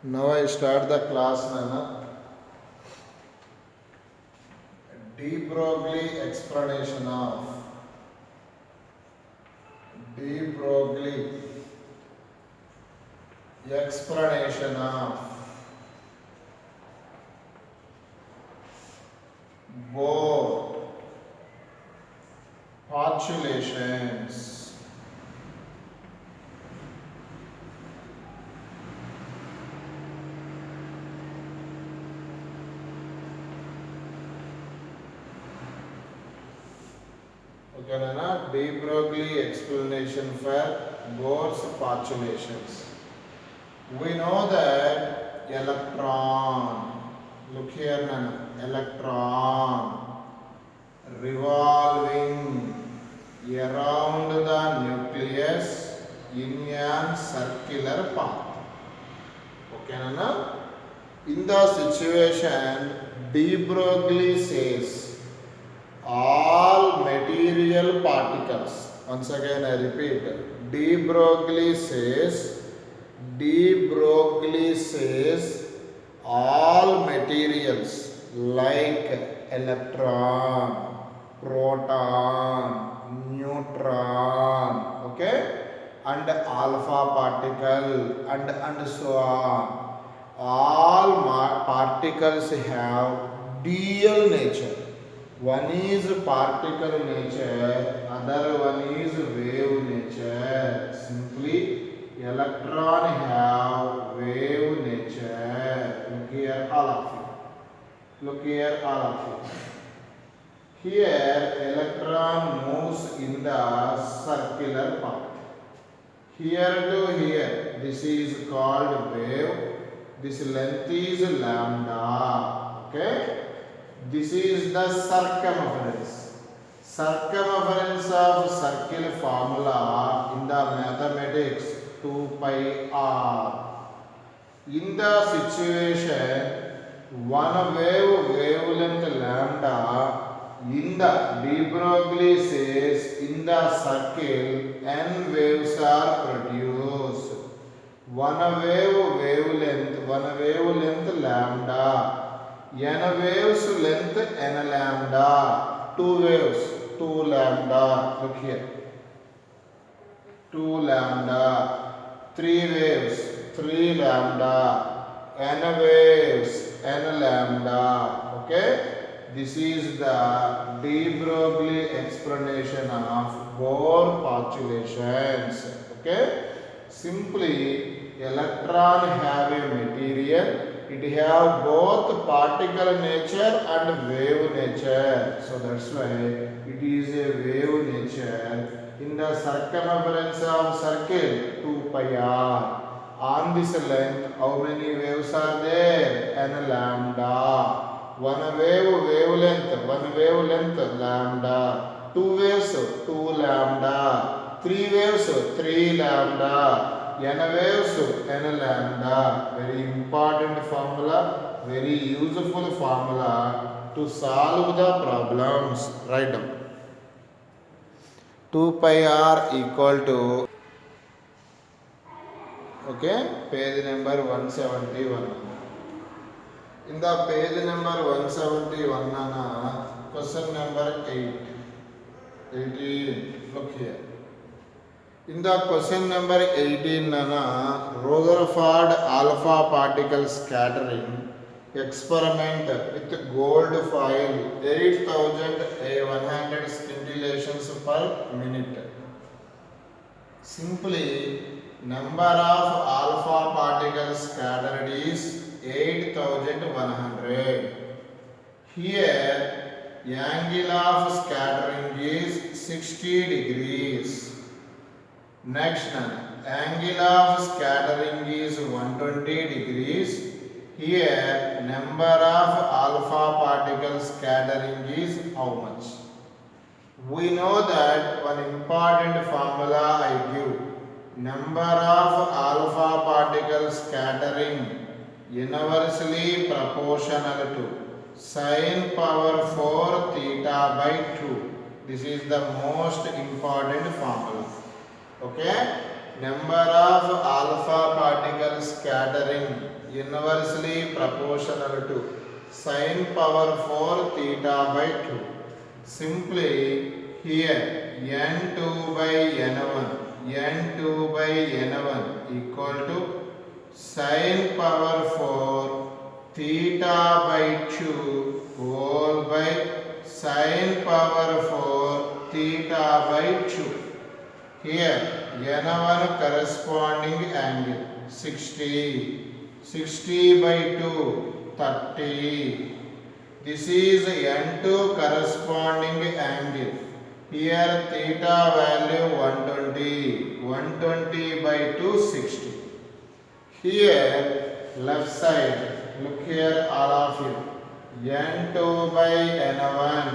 Now I start the class, Nana. De Broglie explanation of De Broglie explanation of Bohr postulations. Okay, Nana. De Broglie explanation for Bohr's postulations. We know that electron, look here, Nana, electron revolving around the nucleus in a circular path. Okay, Nana? In the situation, de Broglie says all material particles. Once again, I repeat. De Broglie says all materials like electron, proton, neutron, okay, and alpha particle and so on. All particles have dual nature. One is particle nature, other one is wave nature. Simply, electron have wave nature. Look here, all of you. Look here, all of you. Here, electron moves in the circular path. Here to here, this is called wave. This length is lambda. Okay? This is the circumference. Circumference of circle formula in the mathematics 2 pi r. In the situation, one wavelength lambda, in the de Broglie says in the circle n waves are produced. One wavelength lambda. N waves length n lambda. Two waves, 2 lambda. Look here. 2 lambda. 3 waves, 3 lambda. N waves, n lambda. Okay. This is the de Broglie explanation of Bohr postulations. Okay. Simply, electron have a material. It have both particle nature and wave nature. So that's why it is a wave nature. In the circumference of circle 2 pi r. On this length, how many waves are there? N lambda. One wavelength lambda. Two waves, 2 lambda. Three waves, 3 lambda. N waves, n lambda. Very important formula, very useful formula to solve the problems. Write down. 2 pi r equal to, okay, page number 171. In the page number 171, question number 18. Look here. In the question number 18, Rutherford alpha particle scattering experiment with gold foil 8100 scintillations per minute. Simply, number of alpha particles scattered is 8100. Here, angle of scattering is 60 degrees. Next, angle of scattering is 120 degrees. Here, number of alpha particles scattering is how much? We know that one important formula I give. Number of alpha particles scattering universally proportional to sin power 4 theta by 2. This is the most important formula. Okay. number of alpha particles scattering inversely proportional to sin power 4 theta by 2. Simply here n2 by n1 n2 by n1 equal to sin power 4 theta by 2 whole by sin power 4 theta by 2. Here n1 corresponding angle 60 by 2 30. This is n2 corresponding angle. Here theta value 120 by 2 60. Here left side, look here all of you, n2 by n1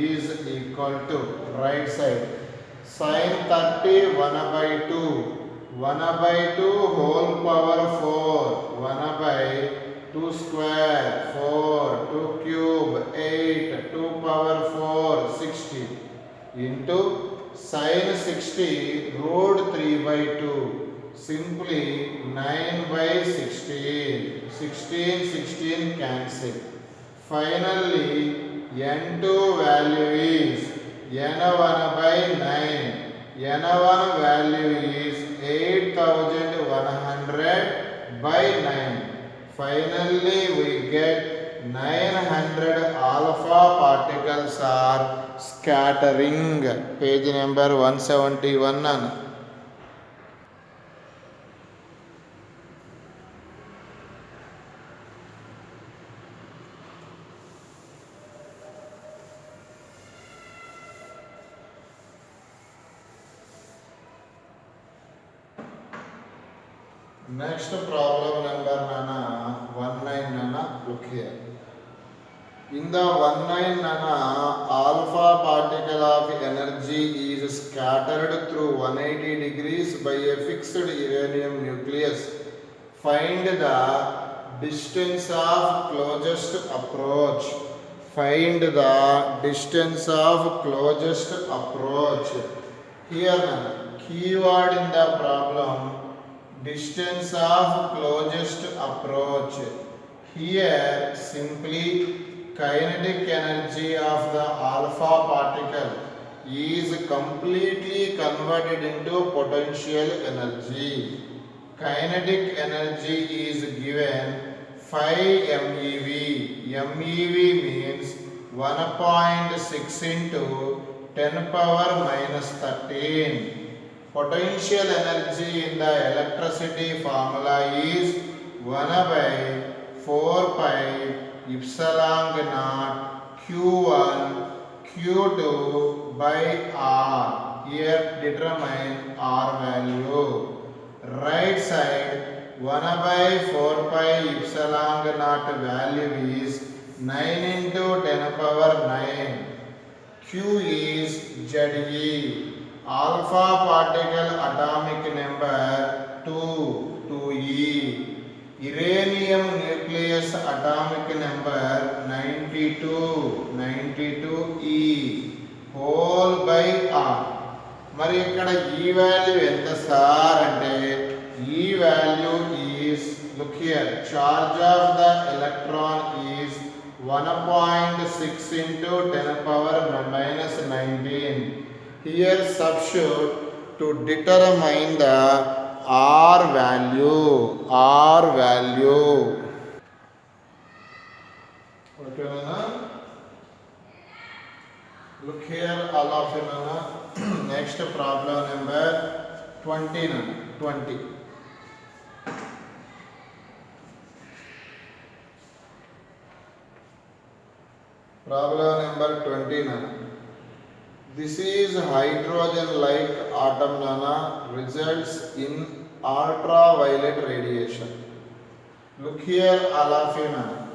is equal to right side sin 30 1 by 2 whole power 4 1 by 2 square 4 2 cube 8 2 power 4 60 into sin 60 root 3 by 2. Simply 9 by 16 cancel. Finally n2 value is n1 by 9. n1 value is 8100 by 9. Finally we get 900 alpha particles are scattering. Page number 171. Next problem number 19 nana, look here. In the 19 nana, alpha particle of energy is scattered through 180 degrees by a fixed uranium nucleus. Find the distance of closest approach. Find the distance of closest approach. Here keyword in the problem, distance of closest approach. Here simply kinetic energy of the alpha particle is completely converted into potential energy. Kinetic energy is given 5 MeV. MeV means 1.6 into 10 power minus 13. Potential energy in the electricity formula is 1 by 4 pi epsilon naught Q1 Q2 by R. Here determine R value. Right side 1 by 4 pi epsilon naught value is 9 into 10 power 9. Q is Ze. Alpha particle atomic number 2e. Uranium nucleus atomic number 92e whole by R. మరి ఇక్కడ ఈ value ఎంత sir అంటే ఈ value is look here charge of the electron is 1.6 into 10 power minus 19. Here substitute to determine the R value. Okay, Nana? Look here, all of you, Nana. Next problem number 20, Nana. 20. Problem number 20, Nana. This is hydrogen-like atom, Nana, results in ultraviolet radiation. Look here, all of you, Nana.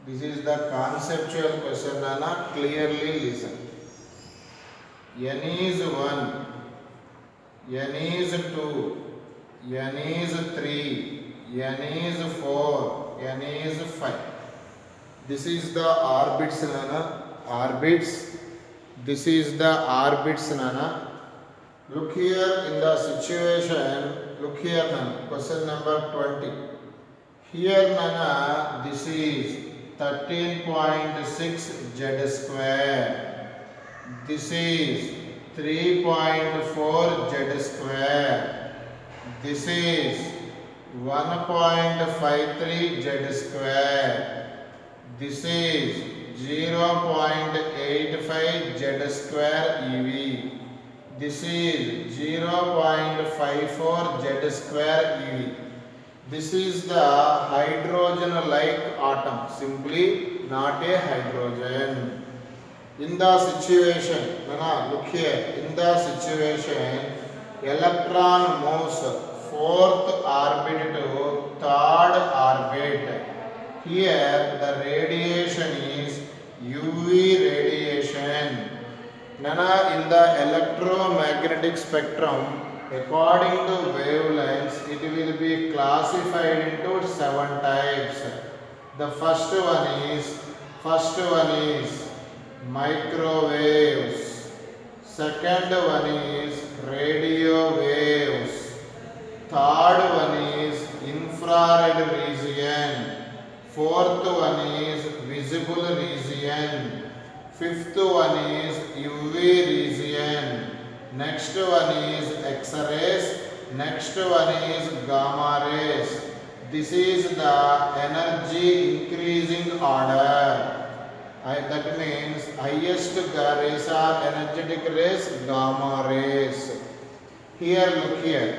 This is the conceptual question, Nana. Clearly listen. N is 1, N is 2, N is 3, N is 4, N is 5. This is the orbits, Nana. Orbits. This is the orbits, Nana. Look here in the situation. Look here, Nana. Question number 20. Here, Nana, this is 13.6 z square. This is 3.4 z square. This is 1.53 z square. This is 0.85 z square EV. This is 0.54 z square EV. This is the hydrogen-like atom, simply not a hydrogen. In the situation, look here, in the situation, electron moves fourth orbit to third orbit. Here the radiation is UV radiation. In the electromagnetic spectrum, according to wavelengths, it will be classified into 7 types. The first one is microwaves. Second one is radio waves. Third one is infrared region. Fourth one is visible region. Fifth one is UV region. Next one is X-rays. Next one is gamma rays. This is the energy increasing order. That means highest rays are energetic rays, gamma rays. Here, look here.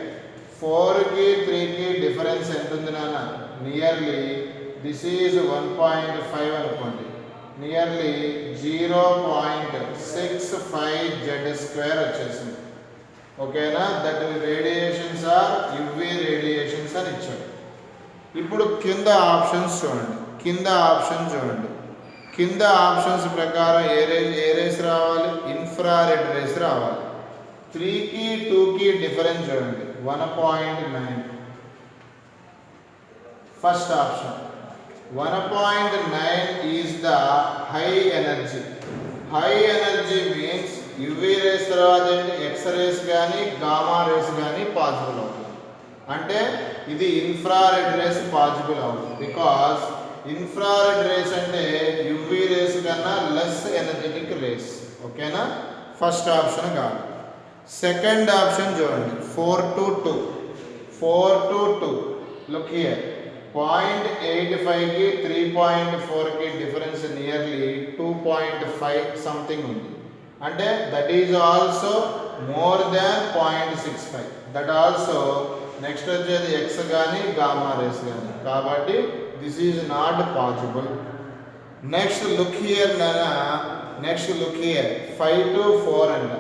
4 ki 3 ki difference entundi nana? Nearly, this is 1.5 anukondi. Nearly 0.65 z square వచ్చేసింది. ఓకేనా? That radiations are UV radiations అని ఇచ్చాడు. ఇప్పుడు కింద options చూడండి. కింద options ప్రకారం ఏ రేస్ రావాలి? ఇన్ఫ్రారెడ్ రేస్ రావాలి. 3 కి 2 కి డిఫరెన్స్ చూడండి. 1.9. First option 1.9 is the high energy. High energy means UV rays తర్వాత X-rays కానీ గామా రేస్ కానీ పాసిబుల్ అవుతుంది. అంటే ఇది ఇన్ఫ్రారెడ్ రేస్ పాసిబుల్ అవుతుంది. బికాస్ ఇన్ఫ్రారెడ్ రేస్ అంటే UV రేస్ కన్నా లెస్ ఎనర్జెటిక్ రేస్. ఓకేనా? ఫస్ట్ ఆప్షన్ కాదు. సెకండ్ ఆప్షన్ చూడండి. 4 to 2. Look here. 0.85 కి 3.4 కి డిఫరెన్స్ నియర్లీ 2.5 సంథింగ్ ఉంది. అంటే that is also more than 0.65. That also next వచ్చేది ఎక్స్ కానీ గామా రేస్ కానీ. కాబట్టి this is not possible. Next look here 5 to 4 అంట.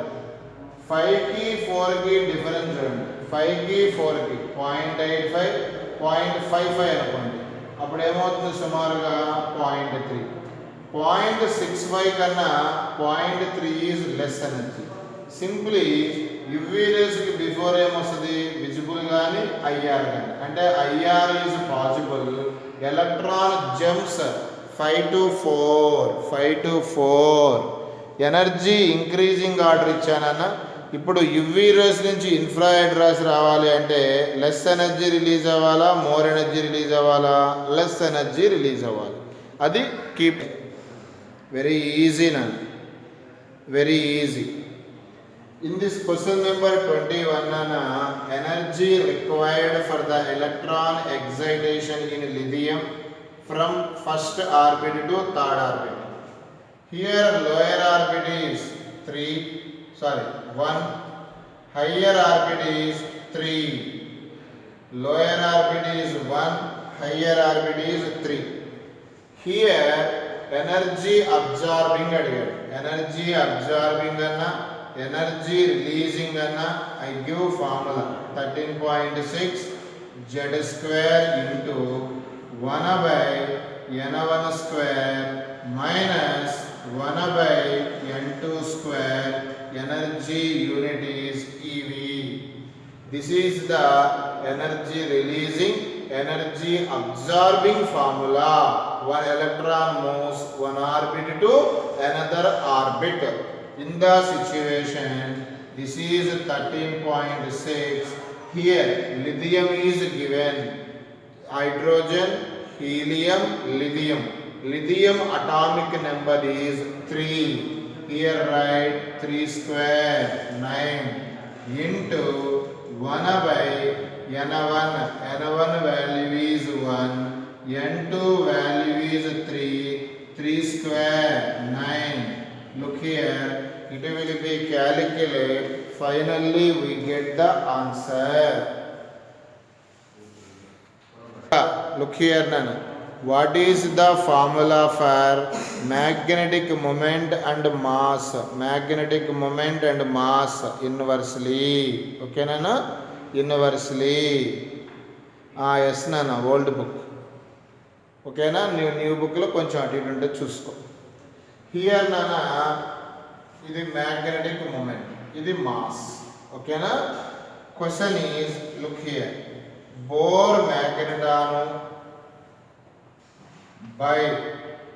5 కి 4 కి డిఫరెన్స్ చూడండి. 5 కి 4 కి 0.85 0.55 అనుకోండి. అప్పుడు ఏమవుతుంది? సుమారుగా 0.3. 0.65 కన్నా 0.3 is less energy. Simply UV రేస్కి బిఫోర్ ఏమొస్తుంది? విజిబుల్ కానీ ఐఆర్ కానీ. అంటే IR is possible. Electron jumps 5 to 4. Energy increasing order ఇచ్చానన్న. ఇప్పుడు యువి రేస్ నుంచి ఇన్ఫ్రారెడ్ రేస్ రావాలి అంటే లెస్ ఎనర్జీ రిలీజ్ అవ్వాలా, మోర్ ఎనర్జీ రిలీజ్ అవ్వాలా? లెస్ ఎనర్జీ రిలీజ్ అవ్వాలి. అది కీప్. వెరీ ఈజీ నన్ను, very easy. In this question number 21 అన్న, energy required for the electron excitation in lithium from first orbit to third orbit. Here lower orbit is 1. Higher orbit is 3. Lower orbit is 1. Higher orbit is 3. Here energy absorbing adigaru. Energy absorbing anna, energy releasing anna. I give formula 13.6 z square into 1 by n1 square minus 1 by n2 square. Energy unit is EV. This is the energy releasing, energy absorbing formula. One electron moves one orbit to another orbit. In the situation, this is 13.6. Here, lithium is given. Hydrogen, helium, lithium. Lithium atomic number is 3. Here write 3 square 9 into 1 by n1. n1 value is 1. n2 value is 3. 3 square 9. Look here, it will be calculated. Finally, we get the answer. Look here, Nana. What is the formula for magnetic moment and mass? Magnetic moment and mass inversely. Okay, Nana? Inversely. Yes, Nana. Old book. Okay, na? New book lo koncham atu itu unte chusko. Here, Nana, this is magnetic moment. This is mass. Okay, na? Question is, look here. Bohr magneton by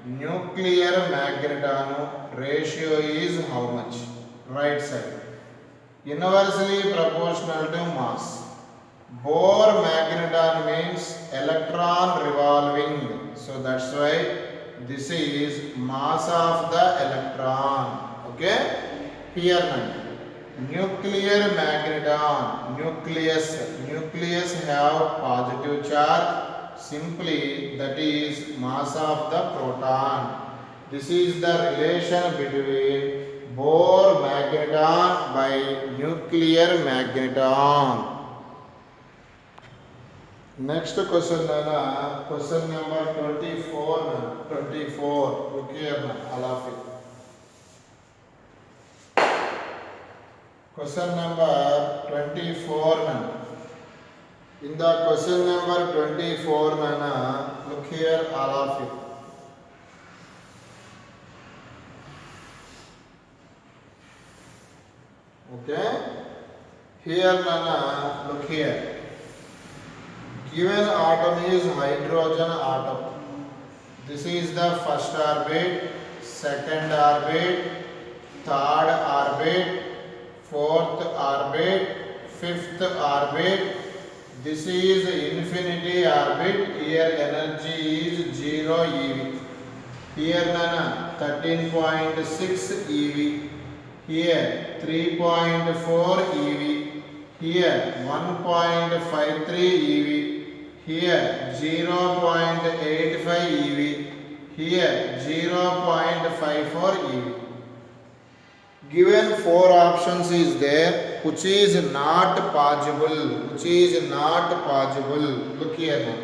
nuclear magneton ratio is how much? Right side. Inversely proportional to mass. Bohr magneton means electron revolving. So that's why this is mass of the electron. Okay? Here now. Nuclear magneton, nucleus have positive charge, simply that is mass of the proton. This is the relation between Bohr magneton by nuclear magneton. Next question, question number 24. 24. Look here, all of it. Question number 24. In the question number 24, look here, all of it. Okay? Here, look here. Given atom is hydrogen atom. This is the first orbit, second orbit, third orbit, fourth orbit, fifth orbit. This is infinity orbit. Here energy is 0 eV. Here 13.6 eV. Here 3.4 eV. Here 1.53 eV. Here 0.85 eV. Here 0.54 eV. Given 4 options is there, which is not possible. Which is not possible. Look here now.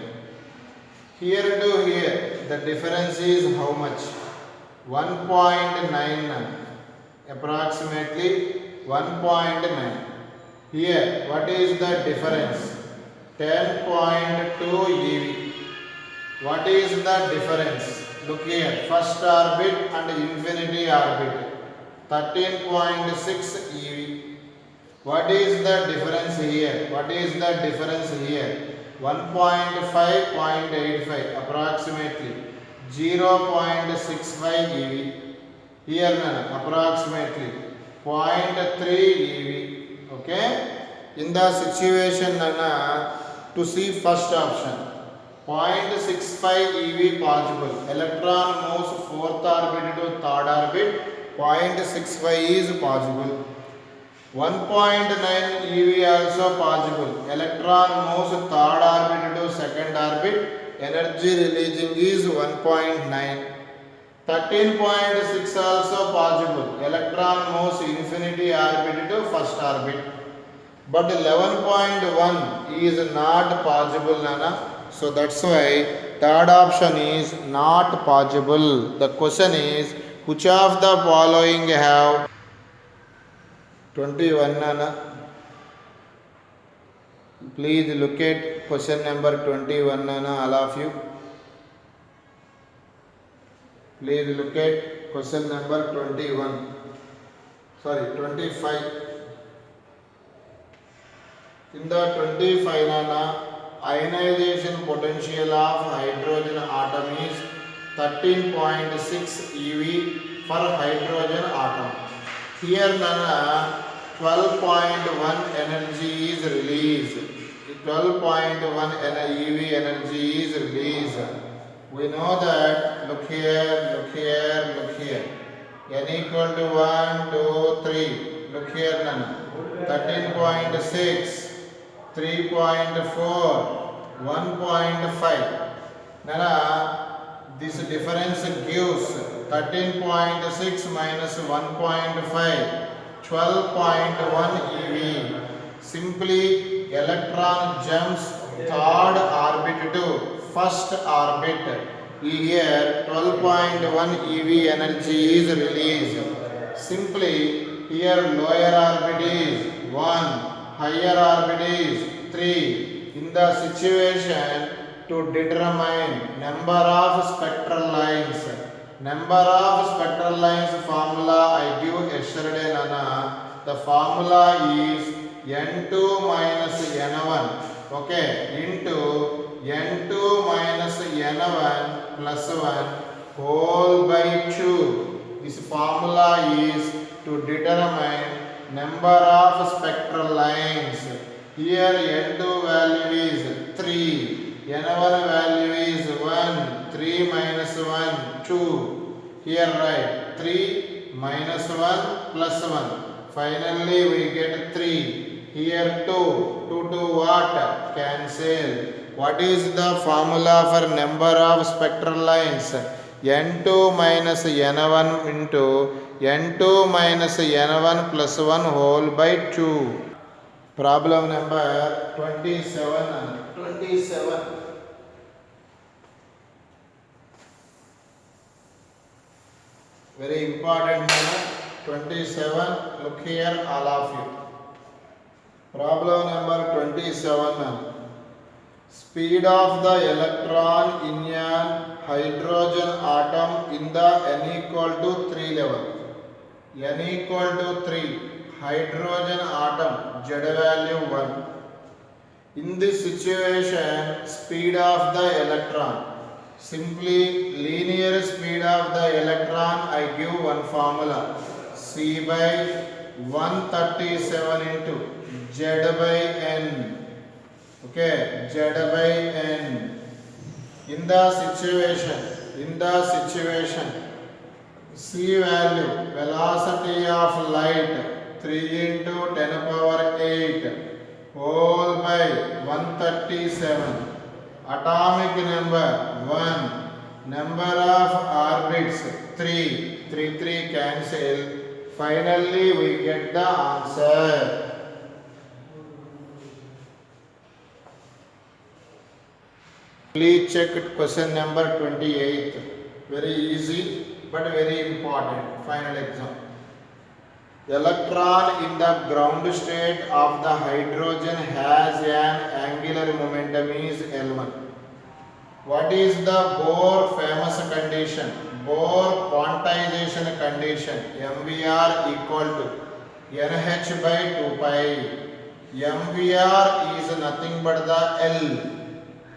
Here to here, the difference is how much? 1.9. Approximately 1.9. Here, what is the difference? 10.2 eV. What is the difference? Look here, first orbit and infinity orbit. 13.6 eV. What is the difference here? What is the difference here? 1.5, 0.85 approximately. 0.65 eV. Here approximately 0.3 eV. Okay? In the situation to see first option. 0.65 eV possible. Electron moves fourth orbit to third orbit. 0.65 is possible. 1.9 eV also possible. Electron moves third orbit to second orbit. Energy releasing is 1.9. 13.6 also possible. Electron moves infinity orbit to first orbit. But 11.1 is not possible, Nana. So that's why third option is not possible. The question is, which of the following have 21, Nana? Please look at question number 21, Nana, all of you. Please look at question number 21. Sorry, 25. In the 25, Nana, ionization potential of hydrogen atom is 13.6 eV for hydrogen atom. Here Nana 12.1 energy is released. 12.1 EV energy is released. We know that, look here, look here, look here. N equal to 1, 2, 3. Look here Nana. 13.6, 3.4, 1.5. Nana, this difference gives 13.6 minus 1.5, 12.1 EV. Simply, electron jumps third orbit to first orbit. Here, 12.1 EV energy is released. Simply, here lower orbit is 1, higher orbit is 3. In the situation to determine number of spectral lines. Number of spectral lines formula I give yesterday Nana. The formula is N2 minus N1. Okay, into N2 minus N1 plus 1 whole by 2. This formula is to determine number of spectral lines. Here N2 value is 3, N1 value is 1, 3 minus 1, 2. Here write 3 minus 1 plus 1. Finally we get 3. Here 2, 2 to what? Cancel. What is the formula for number of spectral lines? N2 minus N1 into N2 minus N1 plus 1 whole by 2. Problem number 27. 27. Very important number. 27. Look here, all of you. Problem number 27. Speed of the electron in an hydrogen atom in the n equal to 3 level. N equal to 3. Hydrogen atom, Z value 1. In this situation, speed of the electron. Simply linear speed of the electron, I give one formula. C by 137 into Z by N. Okay, Z by N. In the situation, C value, velocity of light 3 into 10 power 8 whole by 137. Atomic number 1. Number of orbits 3. 3 cancel. Finally we get the answer. Please check question number 28. Very easy but very important. Final exam. Electron in the ground state of the hydrogen has an angular momentum is L1. What is the Bohr famous condition? Bohr quantization condition. MVR equal to NH by 2 pi. MVR is nothing but the L.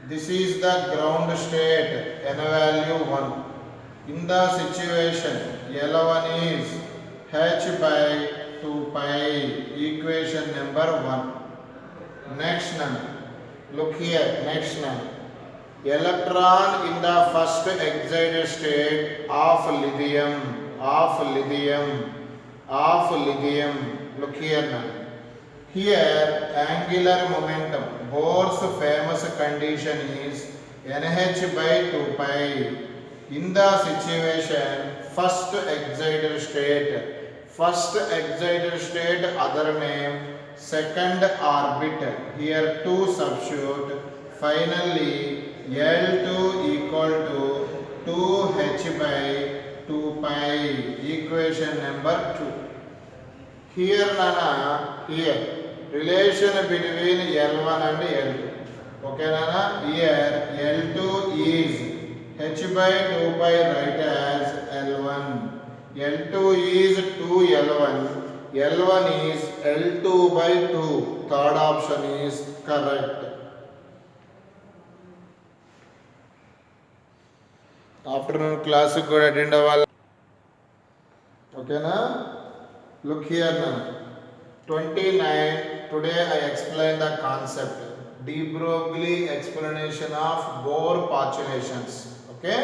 This is the ground state, N value 1. In the situation, L1 is H by 2 pi, equation number 1. Next one, look here, next one. Electron in the first excited state of lithium, look here now. Here, angular momentum, Bohr's famous condition is NH by 2 pi. In the situation, first excited state, other name, second orbit. Here 2 substitute. Finally, L2 equal to 2H by 2 pi, equation number 2. Here Nana, here relation between L1 and L2. Okay Nana, here L2 is H by 2 pi write as L1. L2 is 2L1. L1 is L2 by 2. Third option is correct. Afternoon class could attend. Okay na? Look here now. 29. Today I explain the concept. De Broglie explanation of Bohr postulations. Okay?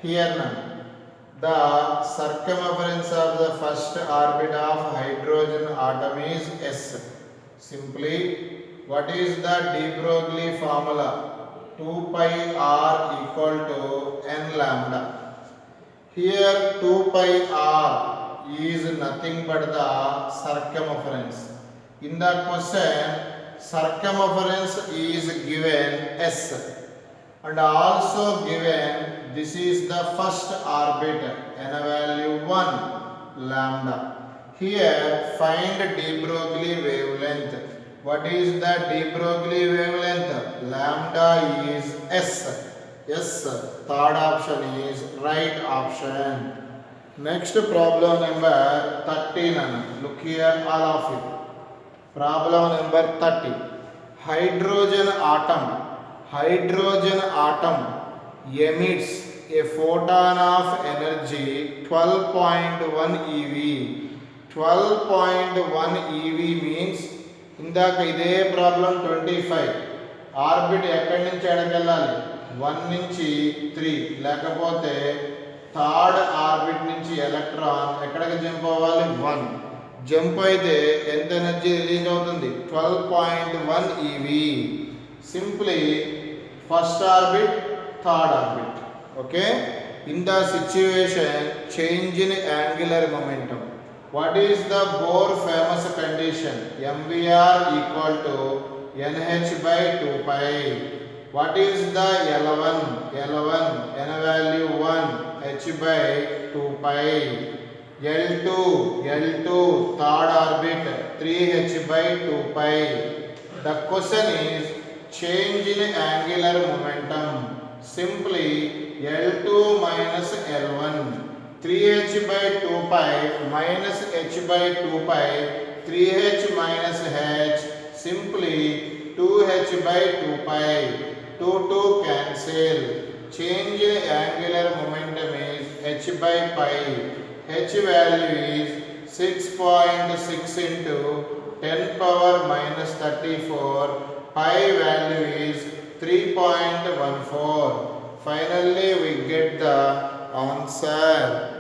Here now. The circumference of the first orbit of hydrogen atom is S. Simply, what is the de Broglie formula? 2 pi r equal to n lambda. Here 2 pi r is nothing but the circumference. In the question, circumference is given S and also given this is the first orbit and a value 1 lambda. Here find de Broglie wavelength. What is the de Broglie wavelength? Lambda is S. Yes, third option is right option. Next problem number 13. Look here all of you. Problem number 30. Hydrogen atom emits a photon of energy 12.1 eV. 12.1 eV means ఇందాక ఇదే problem 25 orbit ఎక్కడి నుంచి ఎడకెళ్ళాలి 1 నుంచి 3 లేకపోతే third orbit నుంచి electron ఎక్కడికి jump అవ్వాలి 1 jump అయితే ఎంత ఎనర్జీ రిలీజ్ అవుతుంది 12.1 eV. Simply first orbit third orbit. Okay, in the situation change in angular momentum. What is the Bohr famous condition? MVR equal to NH by 2 pi. What is the L1? L1 N value 1 H by 2 pi. L2 third orbit 3H by 2 pi. The question is change in angular momentum. Simply L2 minus L1. 3H by 2 pi minus H by 2 pi, 3H minus H, simply 2H by 2 pi, 2 cancel. Change in angular momentum is H by pi. H value is 6.6 into 10 power minus 34. Pi value is 3.14. Finally we get the answer.